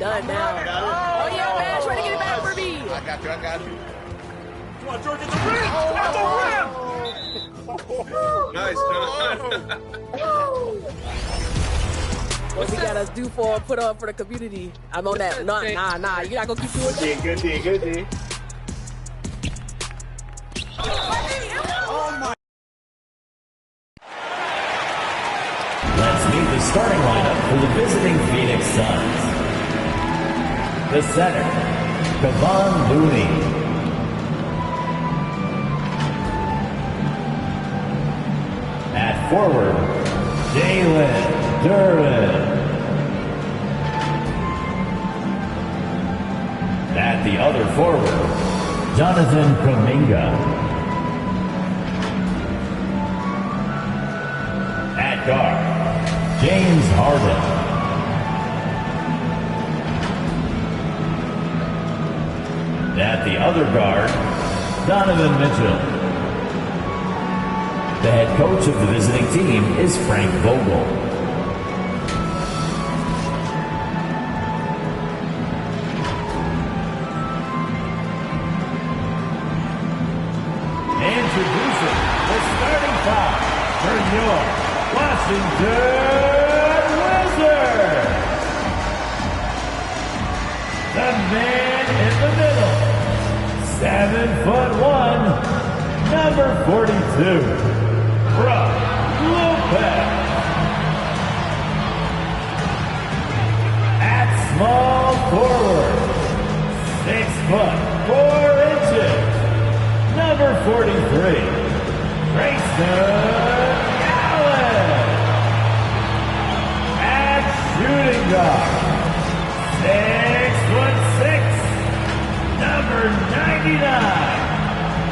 done now. Oh, yeah, man. Trying to get it back for me. I got you. Come on, George, it's a rim! That's a rim! Nice. What we gotta do put on for the community? I'm on that. Nah. You're not gonna keep doing that. Good D. Oh, my. Let's meet the starting lineup for the visiting Phoenix Suns. The center, Kevon Looney. At forward, Jalen Duren. At the other forward, Jonathan Kuminga. At guard, James Harden. At the other guard, Donovan Mitchell. The head coach of the visiting team is Frank Vogel. Introducing the starting five for your Washington Wizards. The man in the middle, 7'1", number 42, Brook Lopez. At small forward, 6'4", number 43, Grayson Allen. At shooting guard, 6'6", number 99,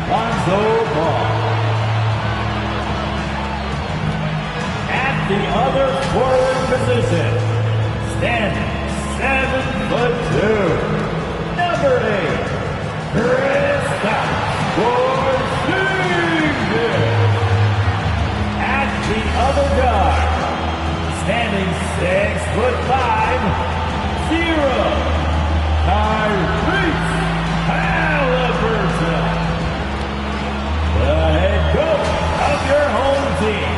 Lonzo Ball. At the other forward position, standing 7'2", number 8, Kristaps Porzingis. At the other guard, standing 6'5", 0, Tyrese Halliburton. The head coach of your home team.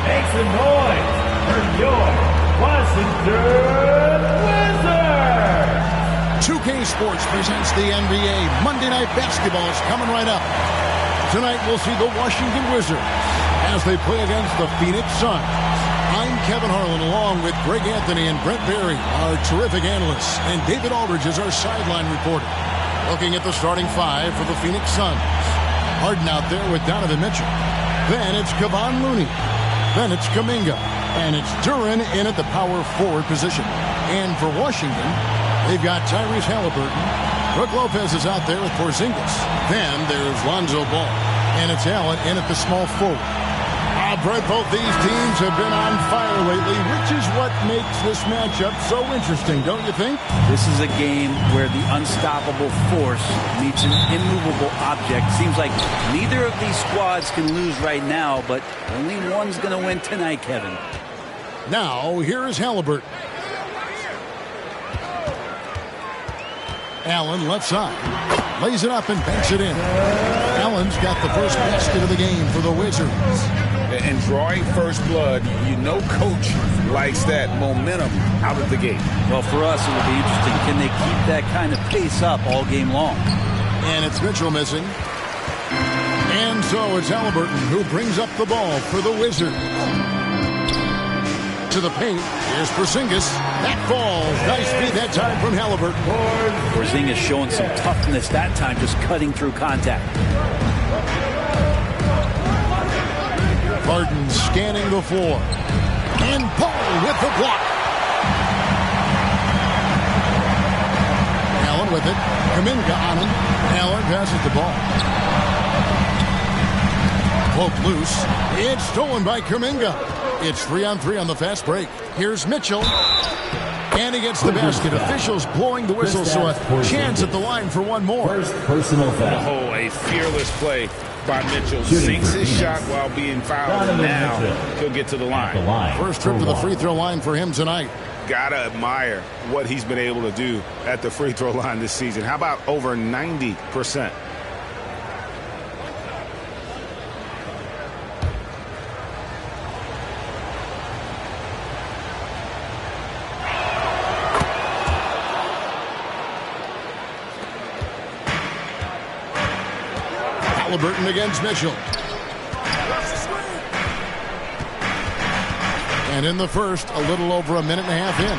Make some noise for your Washington Wizards. 2K Sports presents the NBA. Monday Night Basketball is coming right up. Tonight we'll see the Washington Wizards as they play against the Phoenix Suns. I'm Kevin Harlan along with Greg Anthony and Brent Berry, our terrific analysts, and David Aldridge is our sideline reporter. Looking at the starting five for the Phoenix Suns. Harden out there with Donovan Mitchell. Then it's Kevon Looney. Then it's Kuminga. And it's Duren in at the power forward position. And for Washington, they've got Tyrese Halliburton. Brook Lopez is out there with Porzingis. Then there's Lonzo Ball. And it's Allen in at the small forward. Brett, both these teams have been on fire lately, which is what makes this matchup so interesting, don't you think? This is a game where the unstoppable force meets an immovable object. Seems like neither of these squads can lose right now, but only one's going to win tonight, Kevin. Now, here is Halliburton. Allen left side. Lays it up and banks it in. Allen's got the first basket of the game for the Wizards. And drawing first blood, you know coach likes that momentum out of the gate. Well, for us, it will be interesting. Can they keep that kind of pace up all game long? And it's Mitchell missing. And so it's Halliburton who brings up the ball for the Wizards. To the paint. Here's Porzingis. That falls. Nice feed that time from Halliburton. Porzingis showing some toughness that time, just cutting through contact. Harden scanning the floor. And Paul with the block. Allen with it. Kuminga on him. Allen passes the ball. Poke loose. It's stolen by Kuminga. It's 3-on-3 on the fast break. Here's Mitchell. And he gets the basket. Officials blowing the whistle, so a chance at the line for one more. First personal foul. Oh, a fearless play by Mitchell. Sinks his shot while being fouled. Now he'll get to the line. First trip to the free throw line for him tonight. got to admire what he's been able to do at the free throw line this season. How about over 90%? Halliburton against Mitchell. And in the first, a little over a minute and a half in.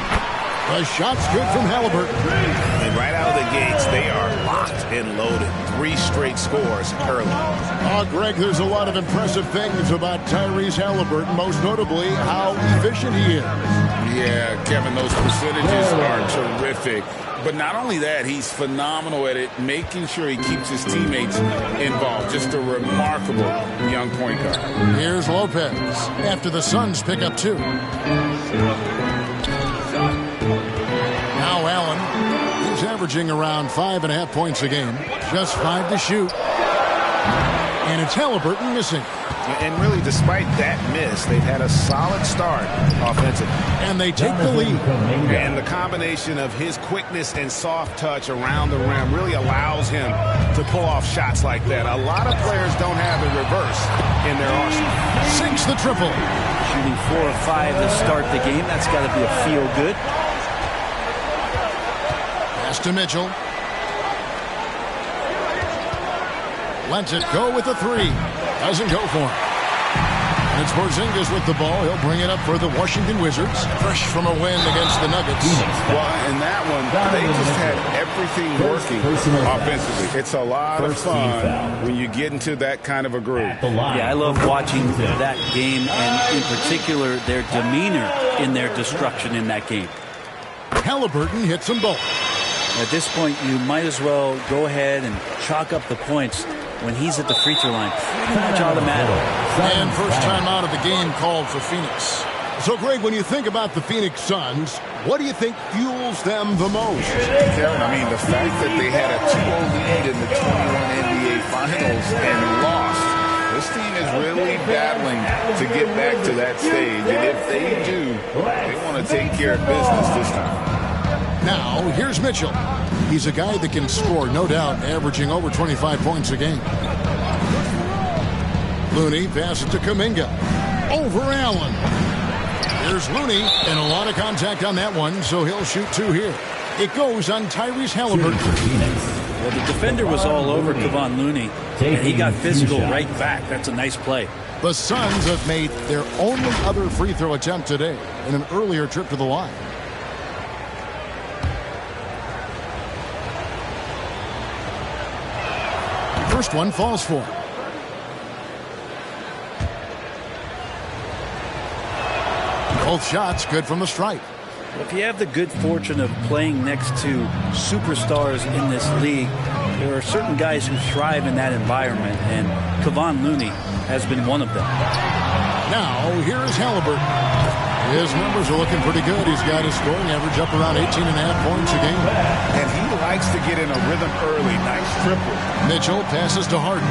The shot's good from Halliburton. And right out of the gates, they are locked and loaded. 3 straight scores early. Oh, Greg, there's a lot of impressive things about Tyrese Halliburton, most notably how efficient he is. Yeah, Kevin, those percentages are terrific. But not only that, he's phenomenal at it, making sure he keeps his teammates involved. Just a remarkable young point guard. Here's Lopez after the Suns pick up 2. Now Allen, he's averaging around 5.5 points a game. Just 5 to shoot. And it's Halliburton missing. And really, despite that miss, they've had a solid start offensively. And they take the lead. And the combination of his quickness and soft touch around the rim really allows him to pull off shots like that. A lot of players don't have a reverse in their arsenal. Sinks the triple. Shooting 4 or 5 to start the game. That's got to be a feel-good. Pass to Mitchell. Lets it go with the 3. Doesn't go for him. And it's Porzingis with the ball. He'll bring it up for the Washington Wizards. Fresh from a win against the Nuggets. Well, in that one, they just had everything working offensively. It's a lot of fun when you get into that kind of a groove. Yeah, I love watching that game, and in particular, their demeanor in their destruction in that game. Halliburton hits them both. At this point, you might as well go ahead and chalk up the points when he's at the free throw line. Pretty much automatic. And first time out of the game called for Phoenix. So, Greg, when you think about the Phoenix Suns, what do you think fuels them the most? Kevin, I mean, the fact that they had a 2-0 lead in the 21 NBA Finals and lost. This team is really battling to get back to that stage. And if they do, they want to take care of business this time. Now, here's Mitchell. He's a guy that can score, no doubt, averaging over 25 points a game. Looney passes to Kuminga. Over Allen. There's Looney, and a lot of contact on that one, so he'll shoot 2 here. It goes on Tyrese Halliburton. Well, the defender was all over Kevon Looney, and he got physical right back. That's a nice play. The Suns have made their only other free throw attempt today in an earlier trip to the line. First one falls for him. Both shots good from the stripe. If you have the good fortune of playing next to superstars in this league, there are certain guys who thrive in that environment, and Kevon Looney has been one of them. Now, here is Halliburton. His numbers are looking pretty good. He's got his scoring average up around 18.5 points a game. And he likes to get in a rhythm early. Nice triple. Mitchell passes to Harden.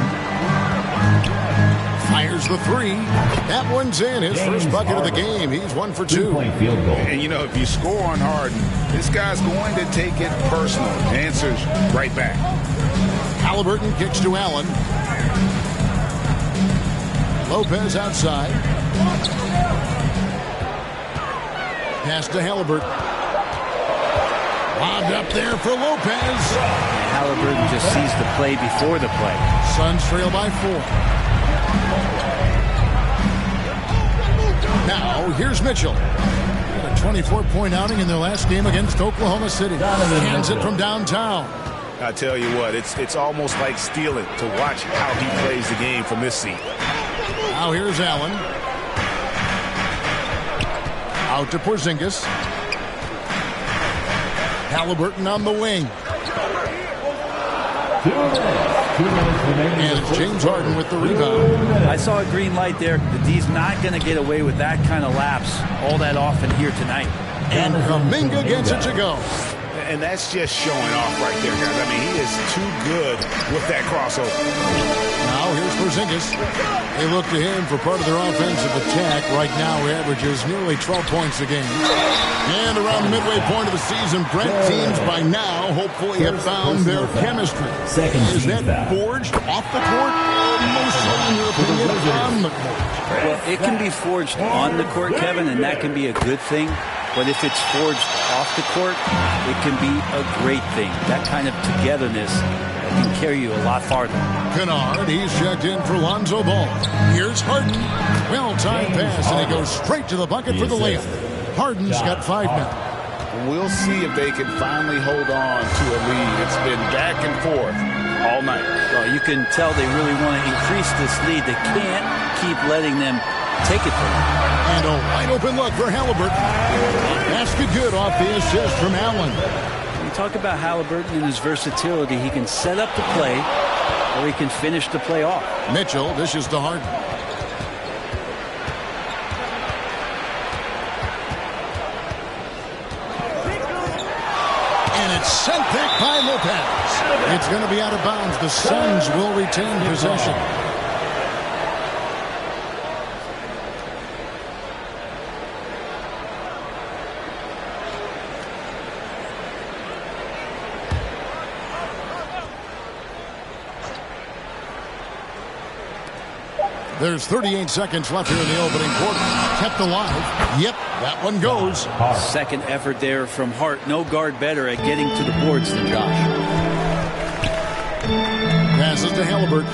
Fires the 3. That one's in. His first bucket of the game. He's 1 for 2. And, you know, if you score on Harden, this guy's going to take it personal. Answers right back. Halliburton kicks to Allen. Lopez outside. Pass to Halliburton. Lobbed up there for Lopez. Halliburton just sees the play before the play. Suns trail by 4. Now, here's Mitchell. Had a 24-point outing in their last game against Oklahoma City. Hands it from downtown. I tell you what, it's almost like stealing to watch how he plays the game from this seat. Now here's Allen. Out to Porzingis. Halliburton on the wing. And it's James Harden with the rebound. I saw a green light there. The D's not going to get away with that kind of lapse all that often here tonight. And Kuminga gets it to go. And that's just showing off right there, guys. I mean, he is too good with that crossover. Now here's Porzingis. They look to him for part of their offensive attack. Right now he averages nearly 12 points a game. And around the midway point of the season, Brent, teams by now hopefully have found their chemistry. Is that forged off the court or mostly, in your opinion, on the court? Well, it can be forged on the court, Kevin, and that can be a good thing. But if it's forged off the court, it can be a great thing. That kind of togetherness can carry you a lot farther. Kennard, he's checked in for Lonzo Ball. Here's Harden. Well-timed pass, and he goes straight to the bucket for the layup. Harden's got 5 now. We'll see if they can finally hold on to a lead. It's been back and forth all night. Well, you can tell they really want to increase this lead. They can't keep letting them take it from them. And a wide-open look for Halliburton. Basket good off the assist from Allen. You talk about Halliburton and his versatility. He can set up the play, or he can finish the play off. Mitchell dishes to Harden. And it's sent back by Lopez. It's going to be out of bounds. The Suns will retain possession. There's 38 seconds left here in the opening quarter. Kept alive. Yep, that one goes. Second effort there from Hart. No guard better at getting to the boards than Josh. Passes to Halliburton.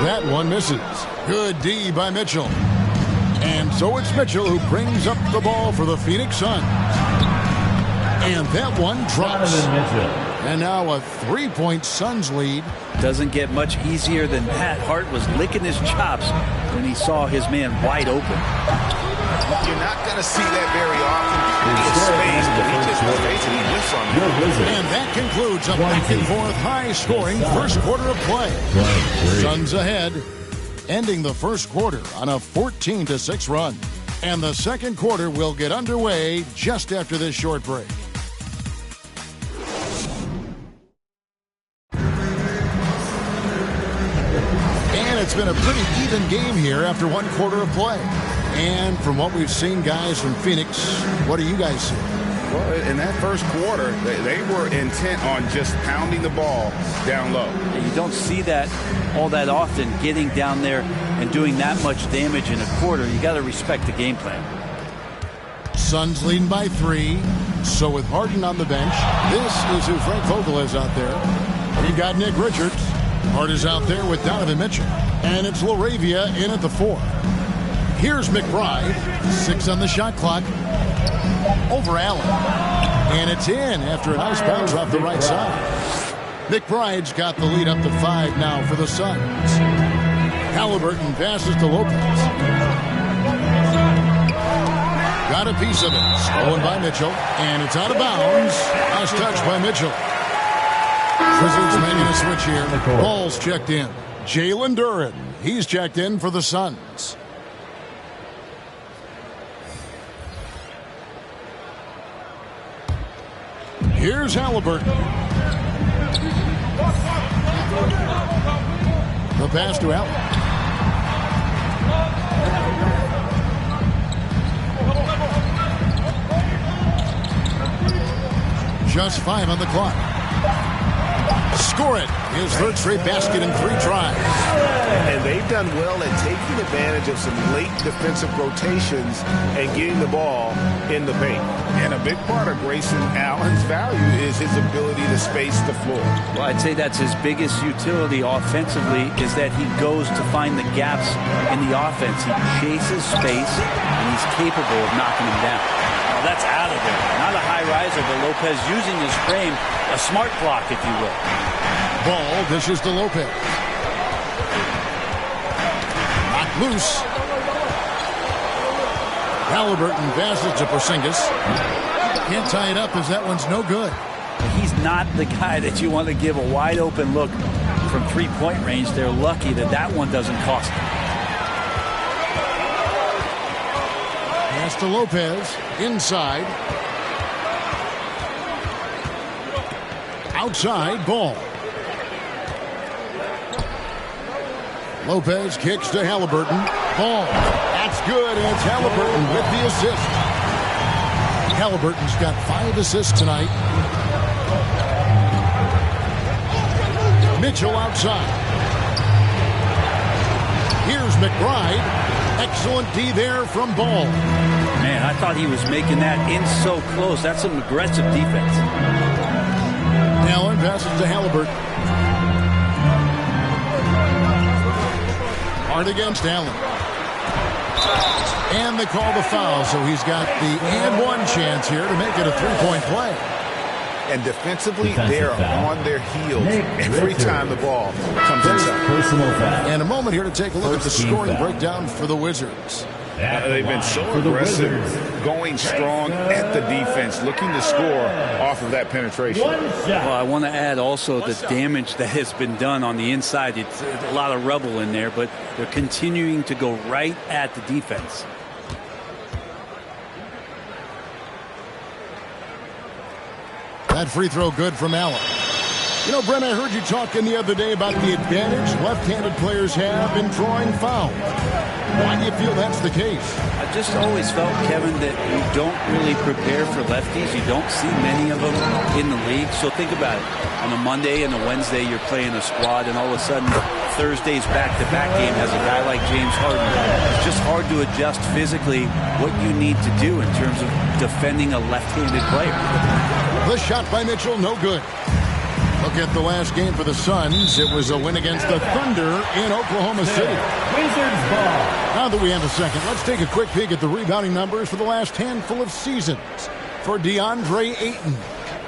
That one misses. Good D by Mitchell. And so it's Mitchell who brings up the ball for the Phoenix Suns. And that one drops. And now a 3-point Suns lead. Doesn't get much easier than that. Hart was licking his chops when he saw his man wide open. You're not going to see that very often. Space, but he just was basically whiffs on that. And that concludes a back-and-forth high-scoring first quarter of play. Suns ahead, ending the first quarter on a 14-6 run. And the second quarter will get underway just after this short break. It's been a pretty even game here after one quarter of play. And from what we've seen, guys, from Phoenix, what do you guys see? Well, in that first quarter, they were intent on just pounding the ball down low. You don't see that all that often, getting down there and doing that much damage in a quarter. You got to respect the game plan. Suns leading by 3. So with Harden on the bench, this is who Frank Vogel is out there. We've got Nick Richards. Hart is out there with Donovan Mitchell. And it's LaRavia in at the 4. Here's McBride. 6 on the shot clock. Over Allen. And it's in after a nice bounce off the right side. McBride's got the lead up to 5 now for the Suns. Halliburton passes to Lopez. Got a piece of it. Stolen by Mitchell. And it's out of bounds. Last touch by Mitchell. Wizards making a switch here. Ball's checked in. Jalen Duren. He's checked in for the Suns. Here's Halliburton. The pass to Allen. Just 5 on the clock. Score it. His third straight basket in 3 tries. And they've done well at taking advantage of some late defensive rotations and getting the ball in the paint. And a big part of Grayson Allen's value is his ability to space the floor. Well, I'd say that's his biggest utility offensively, is that he goes to find the gaps in the offense. He chases space, and he's capable of knocking him down. Well, that's out of there. Not a high riser, but Lopez using his frame, a smart block, if you will. Ball dishes to Lopez. Knocked loose. Halliburton passes to Porzingis. Can't tie it up as that one's no good. He's not the guy that you want to give a wide open look from 3-point range. They're lucky that that one doesn't cost them. Pass to Lopez. Inside. Outside. Ball. Lopez kicks to Halliburton. Ball. That's good, and it's Halliburton with the assist. Halliburton's got 5 assists tonight. Mitchell outside. Here's McBride. Excellent D there from Ball. Man, I thought he was making that in so close. That's some aggressive defense. Allen passes to Halliburton. Hard against Allen. And they call the foul, so he's got the and one chance here to make it a three-point play. And defensively, they are on their heels every time the ball comes inside. Personal foul. And a moment here to take a look at the scoring breakdown for the Wizards. They've been so aggressive, going strong at the defense, looking to score off of that penetration. Well, I want to add also the damage that has been done on the inside. It's a lot of rubble in there, but they're continuing to go right at the defense. That free throw good from Allen. You know, Brent, I heard you talking the other day about the advantage left-handed players have in drawing fouls. Why do you feel that's the case? I just always felt, Kevin, that you don't really prepare for lefties. You don't see many of them in the league. So think about it. On a Monday and a Wednesday, you're playing a squad, and all of a sudden, Thursday's back-to-back game has a guy like James Harden. It's just hard to adjust physically what you need to do in terms of defending a left-handed player. The shot by Mitchell, no good. Look at the last game for the Suns. It was a win against the Thunder in Oklahoma City. Wizards ball. Now that we have a second, let's take a quick peek at the rebounding numbers for the last handful of seasons for DeAndre Ayton.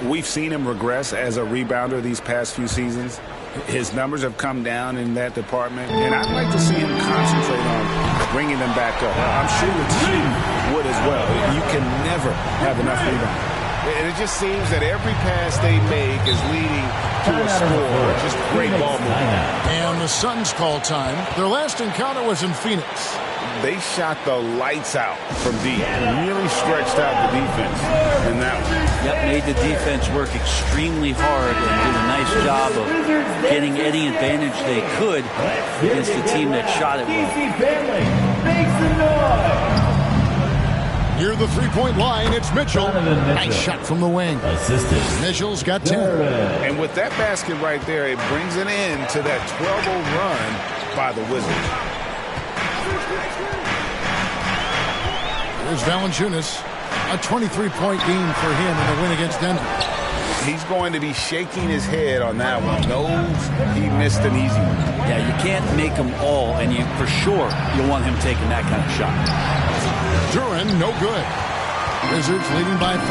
We've seen him regress as a rebounder these past few seasons. His numbers have come down in that department, and I'd like to see him concentrate on bringing them back up. I'm sure the team would as well. You can never have enough rebounding. And it just seems that every pass they make is leading to a score. Just great ball movement. And the Suns call time. Their last encounter was in Phoenix. They shot the lights out from deep. Really stretched out the defense in that one. Yep, made the defense work extremely hard and did a nice job of getting any advantage they could against the team that shot it well. Make some noise. Near the three-point line, it's Mitchell. Nice shot from the wing. Assisted. Mitchell's got 10. And with that basket right there, it brings an end to that 12-0 run by the Wizards. Here's Valanciunas. A 23-point game for him in the win against Denver. He's going to be shaking his head on that one. Knows he missed an easy one. Yeah, you can't make them all, and you for sure you want him taking that kind of shot. Duran, no good. Wizards leading by 5.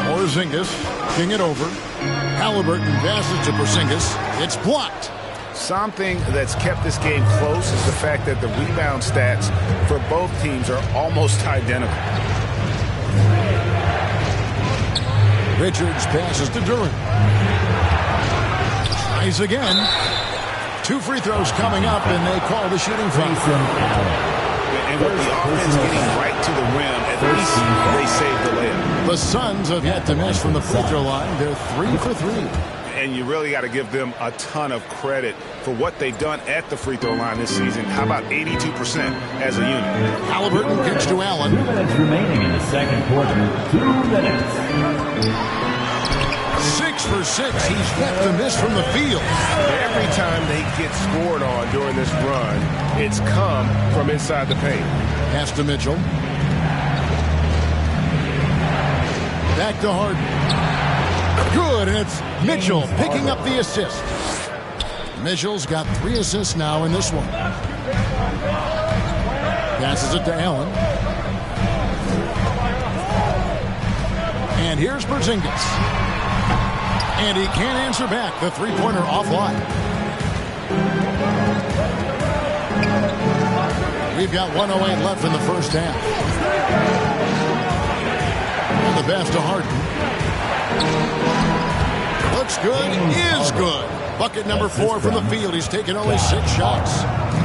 Porzingis, king it over. Halliburton passes to Porzingis. It's blocked. Something that's kept this game close is the fact that the rebound stats for both teams are almost identical. Richards passes to Duran. Tries again. 2 free throws coming up, and they call the shooting foul. And with the offense getting right to the rim, at least they saved the layup. The Suns have yet to miss from the free throw line. They're 3 for 3. And you really got to give them a ton of credit for what they've done at the free throw line this season. How about 82% as a unit? Halliburton kicks to Allen. 2 minutes remaining in the second quarter. 2 minutes. 6 for 6. He's yet to miss from the field. Every time they get scored on during this run, it's come from inside the paint. Pass to Mitchell. Back to Harden. Good, and it's Mitchell picking up the assist. Mitchell's got 3 assists now in this one. Passes it to Allen. And here's Porzingis. And he can't answer back. The three-pointer offline. We've got 1:08 left in the first half. And the pass to Harden. Looks good, is good. Bucket number 4 from the field. He's taken only 6 shots.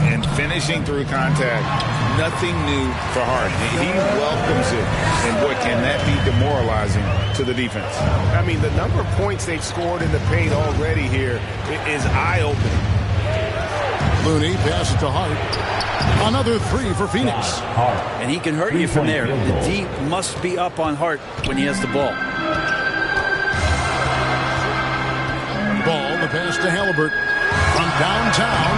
And finishing through contact, nothing new for Hart. He welcomes it. And boy, can that be demoralizing to the defense. I mean, the number of points they've scored in the paint already here is eye-opening. Looney passes to Hart. Another 3 for Phoenix. And he can hurt you from there. The D must be up on Hart when he has the ball. Ball, the pass to Halliburton from downtown.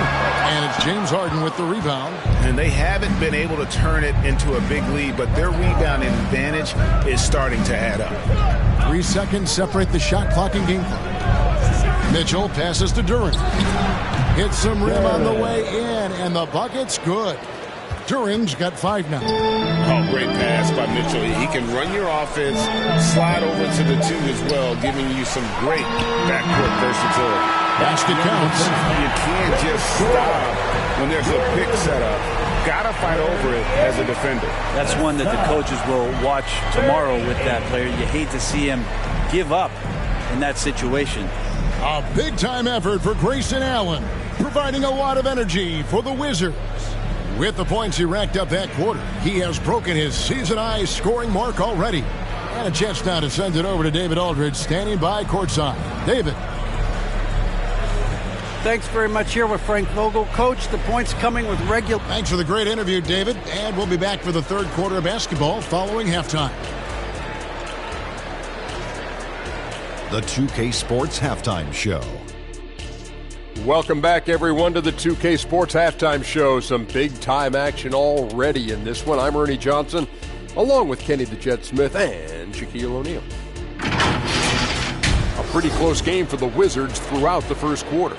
And it's James Harden with the rebound. And they haven't been able to turn it into a big lead, but their rebounding advantage is starting to add up. 3 seconds separate the shot clock and game clock. Mitchell passes to Duren. Hits some rim on the way in, and the bucket's good. Duren's got 5 now. Oh, great pass by Mitchell. He can run your offense, slide over to the 2 as well, giving you some great backcourt versatility. Basket counts. You can't just stop when there's a pick set up. Got to fight over it as a defender. That's one that the coaches will watch tomorrow with that player. You hate to see him give up in that situation. A big-time effort for Grayson Allen, providing a lot of energy for the Wizards. With the points he racked up that quarter, he has broken his season-high scoring mark already. And a chance now to send it over to David Aldridge, standing by courtside. David. Thanks very much here with Frank Vogel. Coach, the points coming with regular... Thanks for the great interview, David. And we'll be back for the third quarter of basketball following halftime. The 2K Sports Halftime Show. Welcome back, everyone, to the 2K Sports Halftime Show. Some big-time action already in this one. I'm Ernie Johnson, along with Kenny the Jet Smith and Shaquille O'Neal. A pretty close game for the Wizards throughout the first quarter.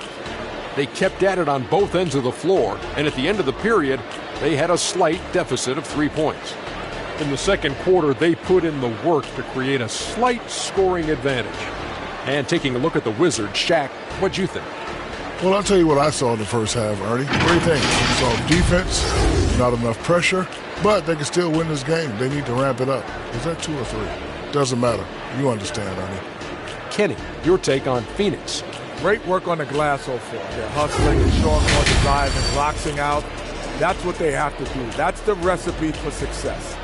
They kept at it on both ends of the floor, and at the end of the period, they had a slight deficit of 3 points. In the second quarter, they put in the work to create a slight scoring advantage. And taking a look at the Wizards, Shaq, what'd you think? Well, I'll tell you what I saw in the first half, Ernie. 3 things. So defense, not enough pressure, but they can still win this game. They need to ramp it up. Is that 2 or 3? Doesn't matter. You understand, Ernie. Kenny, your take on Phoenix. Great work on the glass so far. They're hustling and showing more the drive and boxing out. That's what they have to do. That's the recipe for success.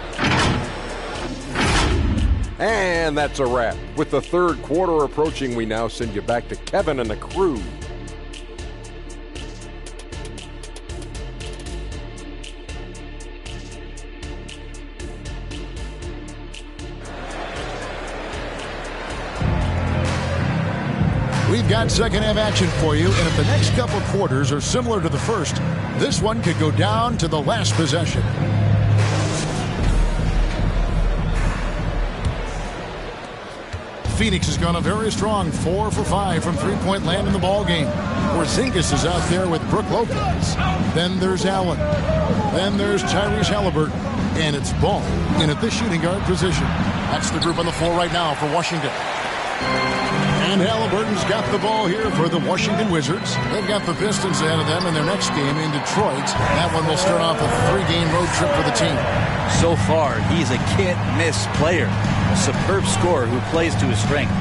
And that's a wrap. With the third quarter approaching, we now send you back to Kevin and the crew. We've got second half action for you, and if the next couple quarters are similar to the first, this one could go down to the last possession. Phoenix has gone a very strong 4 for 5 from three-point land in the ball game. Porzingis is out there with Brook Lopez. Then there's Allen. Then there's Tyrese Halliburton. And it's Ball in at the shooting guard position. That's the group on the floor right now for Washington. And Halliburton's got the ball here for the Washington Wizards. They've got the Pistons ahead of them in their next game in Detroit. That one will start off a 3-game road trip for the team. So far, he's a can't-miss player. A superb scorer who plays to his strength.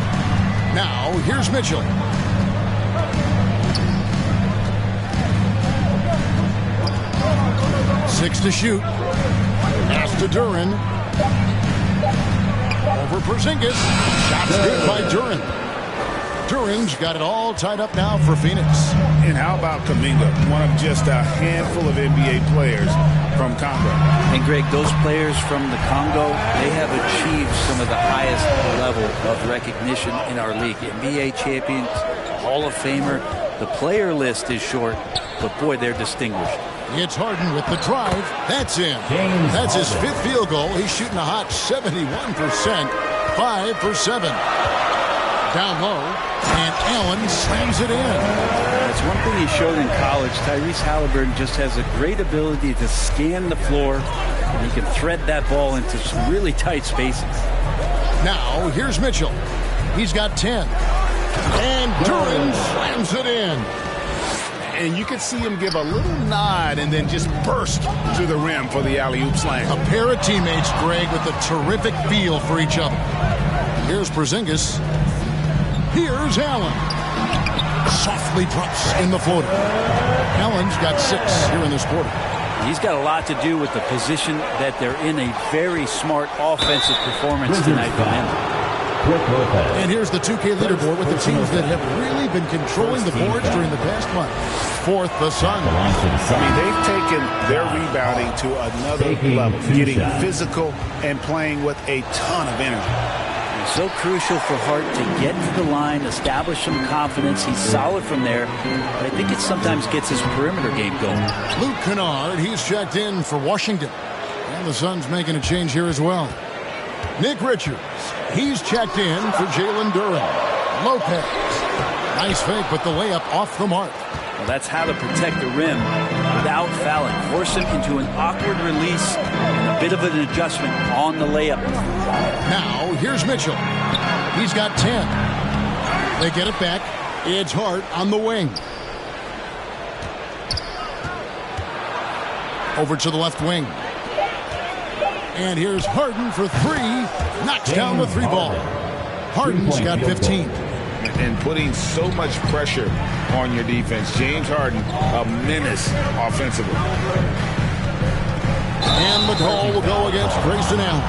Now, here's Mitchell. Six to shoot. Pass to Duren. Over Porzingis. Shots good by Duren. Duren's got it all tied up now for Phoenix. And how about Kuminga, one of just a handful of NBA players from Congo. And Greg, those players from the Congo, they have achieved some of the highest level of recognition in our league. NBA champions, Hall of Famer. The player list is short, but boy, they're distinguished. It's Harden with the drive. That's in. That's his 5th field goal. He's shooting a hot 71%. 5 for 7. Down low, and Allen slams it in. That's one thing he showed in college. Tyrese Halliburton just has a great ability to scan the floor, and he can thread that ball into some really tight spaces. Now, here's Mitchell. He's got 10. And Duren slams it in. And you could see him give a little nod and then just burst to the rim for the alley-oop slam. A pair of teammates, Greg, with a terrific feel for each other. Here's Porzingis. Here's Allen. Softly drops in the floater. Allen's got 6 here in this quarter. He's got a lot to do with the position that they're in. A very smart offensive performance tonight for him. And here's the 2K leaderboard with the teams that have really been controlling the boards during the past month. 4th, the Suns. I mean, they've taken their rebounding to another level, getting physical and playing with a ton of energy. So crucial for Hart to get to the line, establish some confidence. He's solid from there, but I think it sometimes gets his perimeter game going. Luke Kennard, he's checked in for Washington. And the Suns making a change here as well. Nick Richards, he's checked in for Jalen Duren. Lopez, nice fake, but the layup off the mark. Well, that's how to protect the rim without fouling. Force him into an awkward release and a bit of an adjustment on the layup. Now, here's Mitchell. He's got 10. They get it back. It's Hart on the wing. Over to the left wing. And here's Harden for 3. Knocks down the 3 ball. Harden's got 15. And putting so much pressure on your defense. James Harden, a menace offensively. And the call will go against Grayson Allen.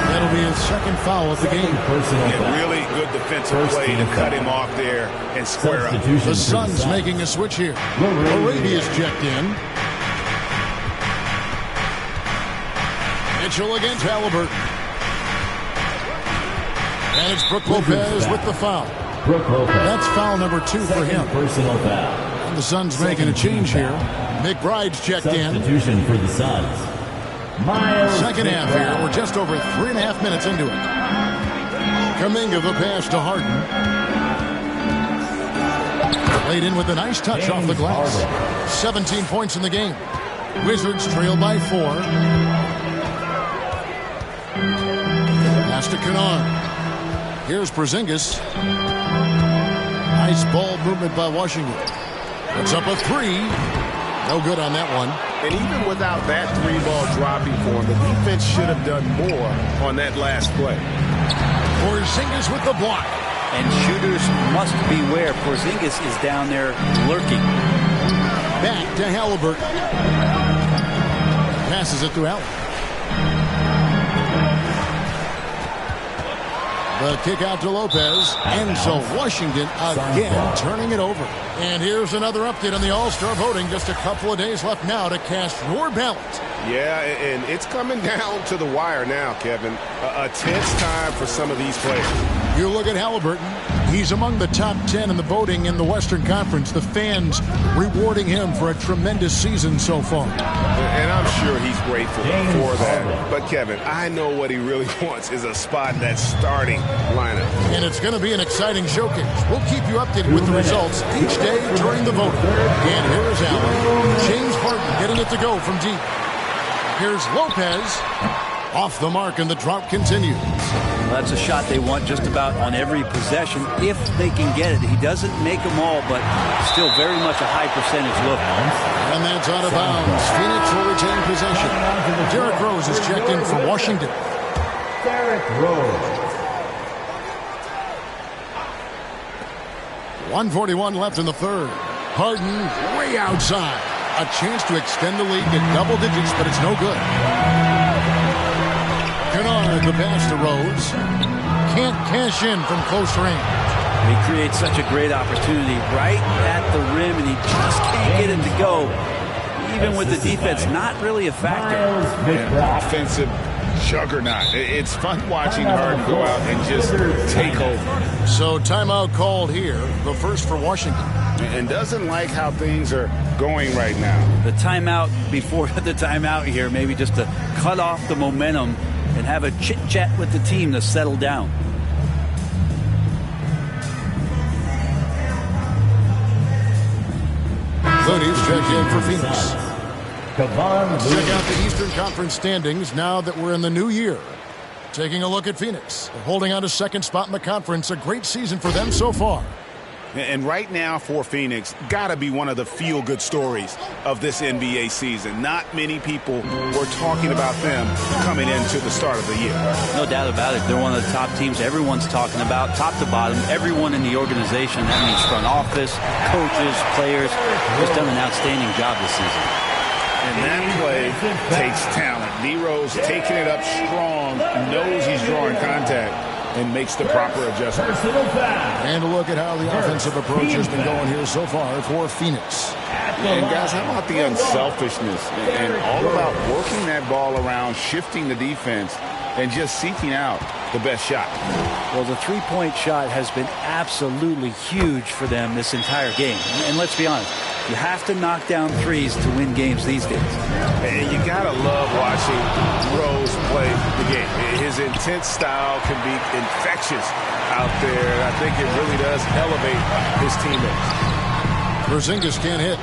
That'll be his 2nd foul of the game. Yeah, really good defensive play to cut him off there and square up. The Suns making a switch here. Arabia's checked in. Mitchell against Halliburton. And it's Brook Lopez with the foul. That's foul number 2 for him. And the Suns making a change here. McBride's checked in. Substitution for the Suns. Second half here. We're just over 3.5 minutes into it. Kuminga the pass to Harden. Laid in with a nice touch off the glass. 17 points in the game. Wizards trail by 4. Pass to Kennard. Here's Porzingis. Nice ball movement by Washington. It's up a 3. No good on that one. And even without that 3-ball dropping for him, the defense should have done more on that last play. Porzingis with the block. And shooters must beware. Porzingis is down there lurking. Back to Halliburton. Passes it to Allen. The kick out to Lopez. And so Washington again turning it over. And here's another update on the All-Star voting. Just a couple of days left now to cast your ballot. Yeah, and it's coming down to the wire now, Kevin. A tense time for some of these players. You look at Halliburton. He's among the top 10 in the voting in the Western Conference. The fans rewarding him for a tremendous season so far. And I'm sure he's grateful for that. But, Kevin, I know what he really wants is a spot in that starting lineup. And it's going to be an exciting showcase. We'll keep you updated with the results each day during the voting. And here's Allen. James Harden getting it to go from deep. Here's Lopez. Off the mark, and the drought continues. Well, that's a shot they want just about on every possession if they can get it. He doesn't make them all, but still very much a high percentage look. And that's out of bounds. Phoenix will retain possession. Derrick Rose is checked in for Washington. Derrick Rose. 1:41 left in the third. Harden way outside. A chance to extend the lead to double digits, but it's no good. Kennard, the pass to Rose. Can't cash in from close range. He creates such a great opportunity right at the rim, and he just can't get it to go. Even with the defense, not really a factor. An offensive juggernaut. It's fun watching Harden go out and just take over. So timeout called here, the first for Washington. And doesn't like how things are going right now. The timeout before the timeout here, maybe just to cut off the momentum and have a chit-chat with the team to settle down. Looney's checked in for Phoenix. Check out the Eastern Conference standings now that we're in the new year. Taking a look at Phoenix. They're holding on to second spot in the conference. A great season for them so far. And right now for Phoenix, got to be one of the feel-good stories of this NBA season. Not many people were talking about them coming into the start of the year. No doubt about it. They're one of the top teams everyone's talking about, top to bottom. Everyone in the organization, that means front office, coaches, players, has done an outstanding job this season. And that play takes talent. D-Rose taking it up strong, knows he's drawing contact, and makes the proper adjustment. And a look at how the offensive approach has been going here so far for Phoenix. And guys, how about the unselfishness and all about working that ball around, shifting the defense, and just seeking out the best shot? Well, the three-point shot has been absolutely huge for them this entire game. And let's be honest, you have to knock down threes to win games these days. And you got to love watching Rose play the game. His intense style can be infectious out there. And I think it really does elevate his teammates. Porzingis can't hit.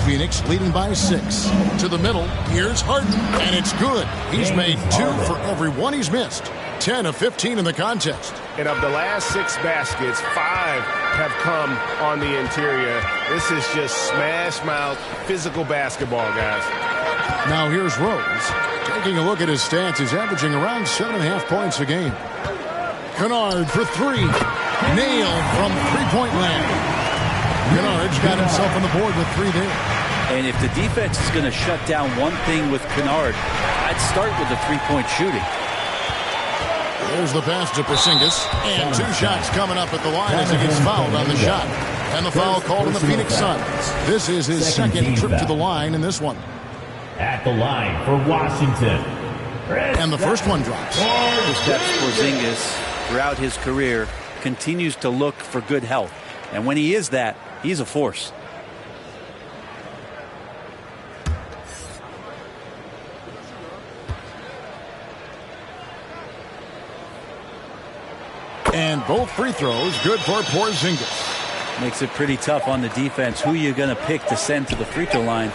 Phoenix leading by 6. To the middle. Here's Harden. And it's good. He's made 2 for every one he's missed. 10 of 15 in the contest. And of the last 6 baskets, 5 have come on the interior. This is just smash-mouth physical basketball, guys. Now here's Rose. Taking a look at his stats, he's averaging around 7.5 points a game. Kennard for 3. Nailed from three-point land. Kennard's got himself on the board with 3 there. And if the defense is going to shut down one thing with Kennard, I'd start with the three-point shooting. There's the pass to Porzingis. And 2 shots coming up at the line as he gets fouled on the shot. And the foul called on the Phoenix Suns. This is his second trip to the line in this one. At the line for Washington. And the first one drops. Kristaps Porzingis, throughout his career, continues to look for good health. And when he is that, he's a force. And both free throws good for Porzingis. Makes it pretty tough on the defense. Who are you going to pick to send to the free throw line?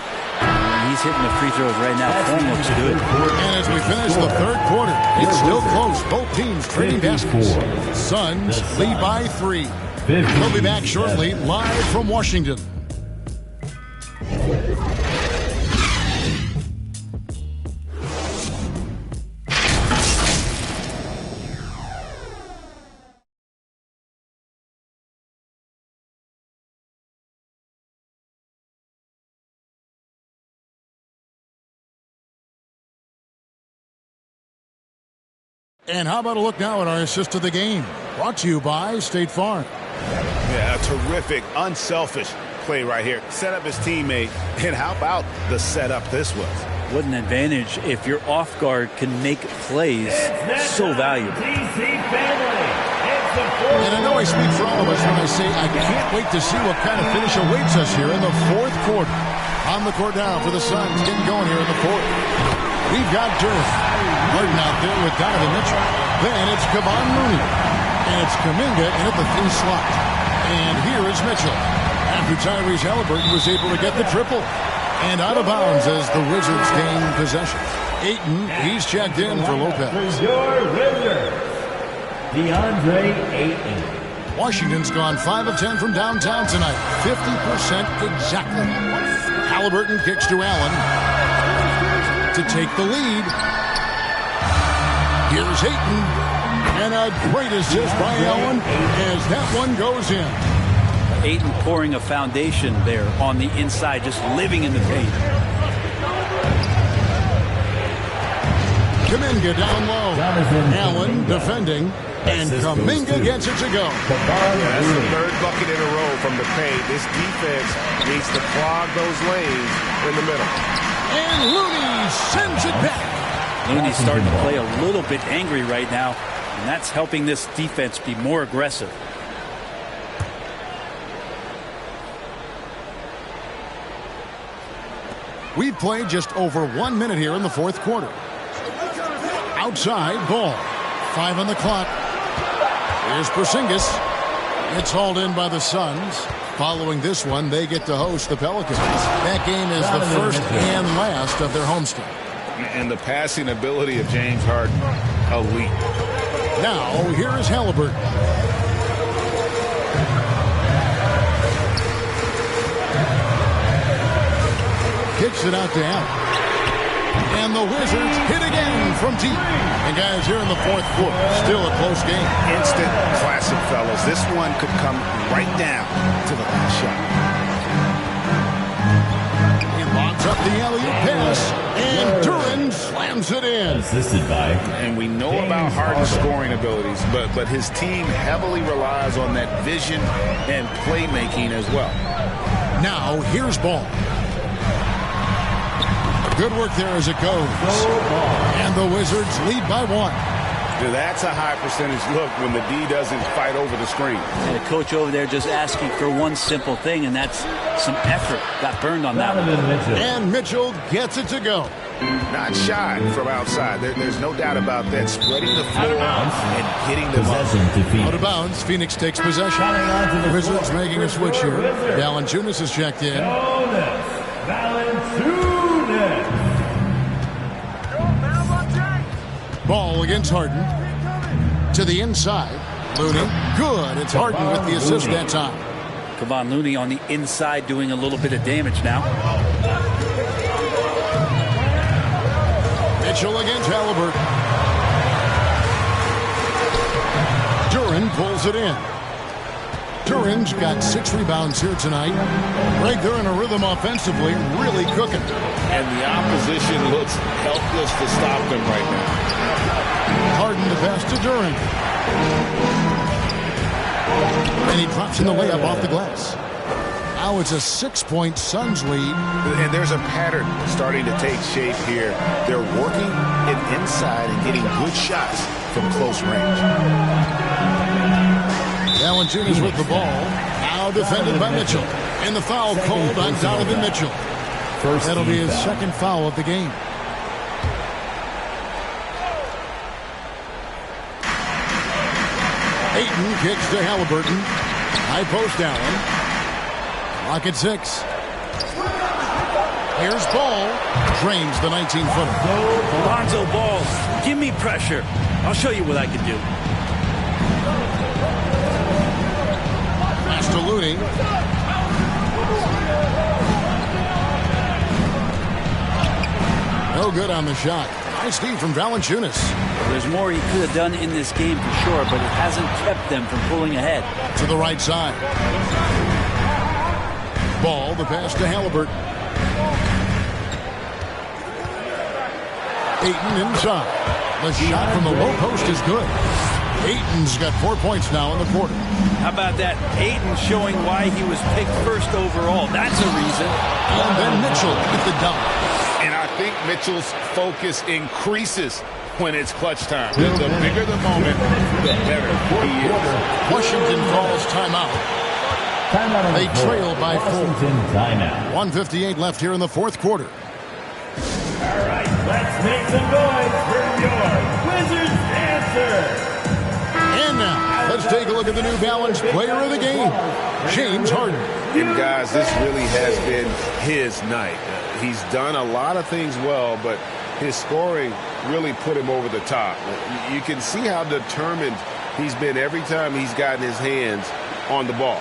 He's hitting the free throws right now. Form looks good. And as we finish the third quarter, it's still close. Both teams trading baskets. Suns lead by 3. We'll be back shortly, live from Washington. And how about a look now at our assist of the game? Brought to you by State Farm. Yeah, a terrific, unselfish play right here. Set up his teammate. And how about the setup this was? What an advantage if your off guard can make plays so valuable. And I know I speak for all of us when I say I can't wait to see what kind of finish awaits us here in the fourth quarter. On the court now for the Suns, getting going here in the fourth. We've got Durham. Harden out there with Donovan Mitchell. Then it's Kevon Looney. And it's Kuminga in at the 3 slot. And here is Mitchell. After Tyrese Halliburton was able to get the triple. And out of bounds as the Wizards gain possession. Ayton, he's checked in for Lopez. Your Wizards, DeAndre Ayton. Washington's gone 5 of 10 from downtown tonight. 50% exactly. Halliburton kicks to Allen to take the lead. Here's Ayton. And a great assist by Allen as that one goes in. Ayton pouring a foundation there on the inside, just living in the paint. Kuminga down low. Allen defending. And Kuminga gets it to go. That's the 3rd bucket in a row from the paint. This defense needs to clog those lanes in the middle. And Looney sends it back. Looney's starting to play a little bit angry right now, and that's helping this defense be more aggressive. We've played just over 1 minute here in the fourth quarter. Outside ball. 5 on the clock. Here's Porzingis. It's hauled in by the Suns. Following this one, they get to host the Pelicans. That game is the first and last of their homestand. And the passing ability of James Harden, elite. Now, here is Halliburton. kicks it out to Allen. And the Wizards hit again from deep. And guys, here in the fourth quarter, still a close game. Instant classic, fellas. This one could come right down to the last shot. He lobs up the alley-oop pass, and Duran slams it in. Assisted by. And we know about Harden's scoring abilities, but his team heavily relies on that vision and playmaking as well. Now, here's Ball. Good work there as it goes. And the Wizards lead by 1. Dude, that's a high percentage look when the D doesn't fight over the screen. And the coach over there just asking for one simple thing, and that's some effort. Got burned on that one. And Mitchell gets it to go. Not shy from outside. There's no doubt about that. Spreading the floor and hitting the ball. Out of bounds, Phoenix takes possession. The Wizards making a switch here. Valanciunas is checked in. Ball against Harden. To the inside. Looney. Good. It's Harden with the assist that time. Kevon Looney on the inside doing a little bit of damage now. Mitchell against Halliburton. Duran pulls it in. Duran's got 6 rebounds here tonight. Greg, they're in a rhythm offensively, really cooking. And the opposition looks helpless to stop them right now. Harden to pass to Duran. And he drops in the layup off the glass. Now it's a 6-point Suns lead. And there's a pattern starting to take shape here. They're working it inside and getting good shots from close range. Valanciunas with the ball. Now defended by Mitchell. And the foul called on Donovan Mitchell. That'll be his second foul of the game. Ayton kicks to Halliburton. High post Allen. Clock at 6. Here's Ball. Drains the 19-footer. Lonzo Ball, give me pressure. I'll show you what I can do. Pass to Looney. No good on the shot. Nice D from Valanciunas. There's more he could have done in this game for sure, but it hasn't kept them from pulling ahead. To the right side. Ball, the pass to Halliburton. Ayton inside. The shot from the low post is good. Ayton's got 4 points now in the quarter. How about that? Ayton showing why he was picked first overall. That's a reason. And then Mitchell with the dunk. And I think Mitchell's focus increases when it's clutch time. The bigger the moment, the better he is. Washington calls timeout. They trail by 4. 1:58 left here in the fourth quarter. All right, let's make some noise for your Wizards answer. And now, let's take a look at the New Balance player of the game, James Harden. And guys, this really has been his night. He's done a lot of things well, but his scoring really put him over the top. You can see how determined he's been every time he's gotten his hands on the ball.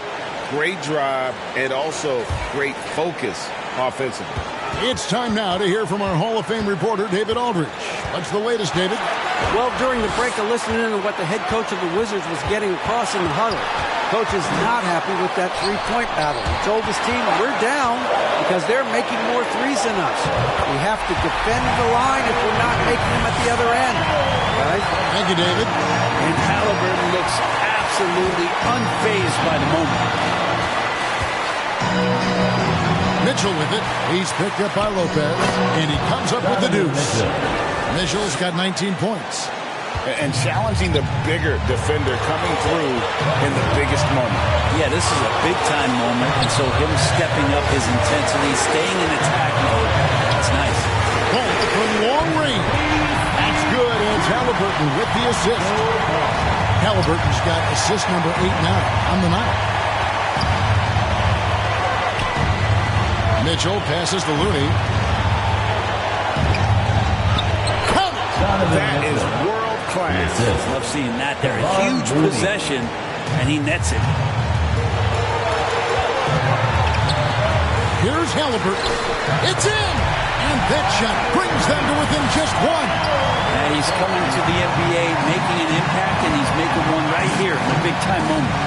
Great drive and also great focus offensively. It's time now to hear from our Hall of Fame reporter, David Aldridge. What's the latest, David? Well, during the break, I listened in on what the head coach of the Wizards was getting across in the huddle. Coach is not happy with that three-point battle. He told his team, we're down because they're making more threes than us. We have to defend the line if we're not making them at the other end. Right? Thank you, David. And Halliburton looks absolutely unfazed by the moment. Mitchell with it. He's picked up by Lopez, and he comes up with the deuce. Mitchell's got 19 points. And challenging the bigger defender coming through in the biggest moment. Yeah, this is a big-time moment, and so him stepping up his intensity, staying in attack mode, that's nice. Ball from long range. That's good, and it's Halliburton with the assist. Halliburton's got assist number 8 now on the night. Mitchell passes to Looney. That is world class. Love seeing that there. A huge possession, and he nets it. Here's Halliburton. It's in! And that shot brings them to within just one. And he's coming to the NBA, making an impact, and he's making one right here in a big-time moment.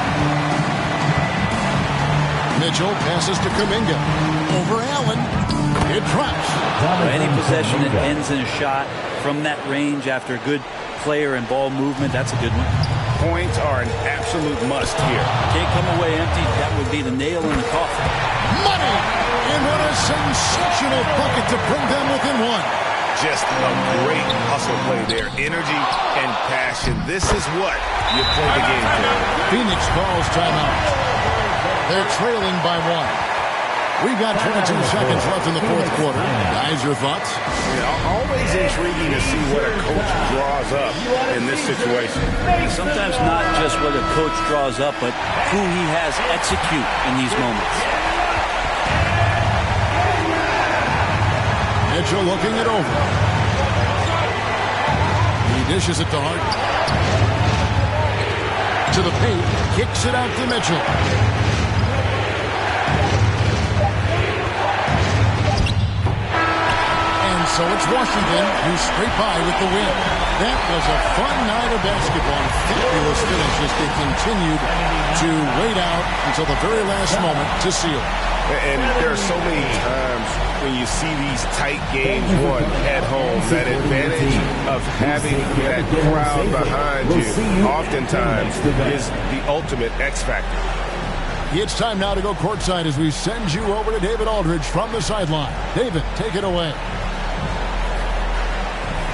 Mitchell passes to Kuminga. Over Allen. It drops. Any possession that ends in a shot from that range after a good player and ball movement, that's a good one. Points are an absolute must here. Can't come away empty. That would be the nail in the coffin. Money! And what a sensational bucket to bring them within one. Just a great hustle play there. Energy and passion. This is what you play the game for. Phoenix calls timeout. They're trailing by one. We've got 22 seconds left in the fourth quarter. Guys, your thoughts? Yeah, always intriguing to see what a coach draws up in this situation. Sometimes not just what a coach draws up, but who he has execute in these moments. Mitchell looking it over. He dishes it to Hart. To the paint. Kicks it out to Mitchell. So it's Washington who scrape by with the win. That was a fun night of basketball. Fabulous finish as they continued to wait out until the very last moment to seal. And there are so many times when you see these tight games won at home, that advantage of having that crowd behind you oftentimes is the ultimate X factor. It's time now to go courtside as we send you over to David Aldridge from the sideline. David, take it away.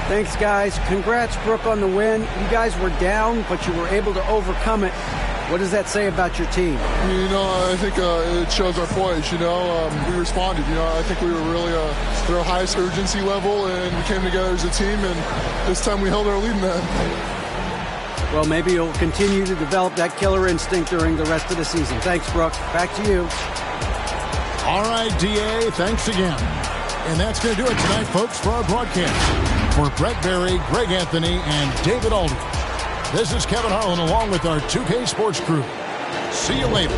Thanks, guys. Congrats, Brooke, on the win. You guys were down, but you were able to overcome it. What does that say about your team? I think it shows our poise. We responded. I think we were really at our highest urgency level, and we came together as a team, and this time we held our lead in that. Well, maybe you'll continue to develop that killer instinct during the rest of the season. Thanks, Brooke. Back to you. All right, DA, thanks again. And that's going to do it tonight, folks, for our broadcast. For Brett Berry, Greg Anthony, and David Aldridge, this is Kevin Harlan along with our 2K Sports crew. See you later.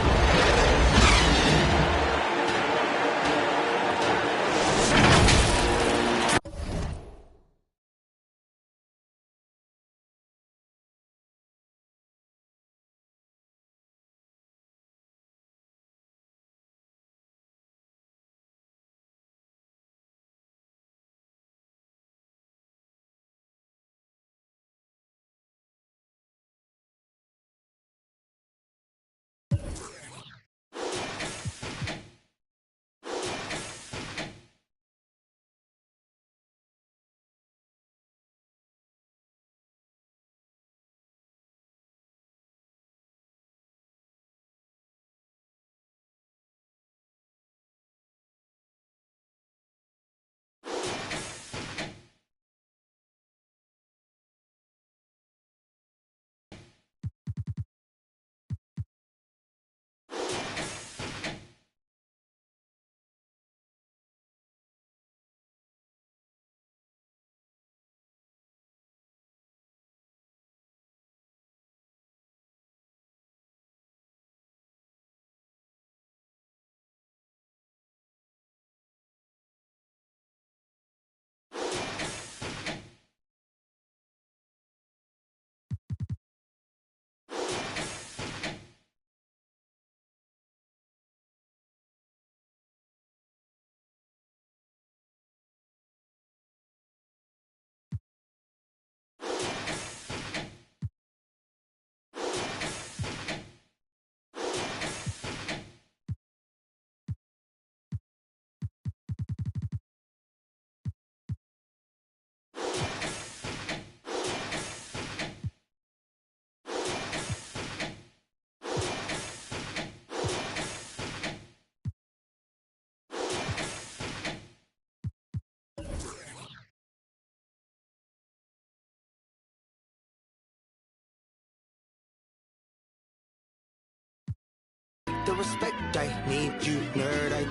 The respect I need you, nerd. I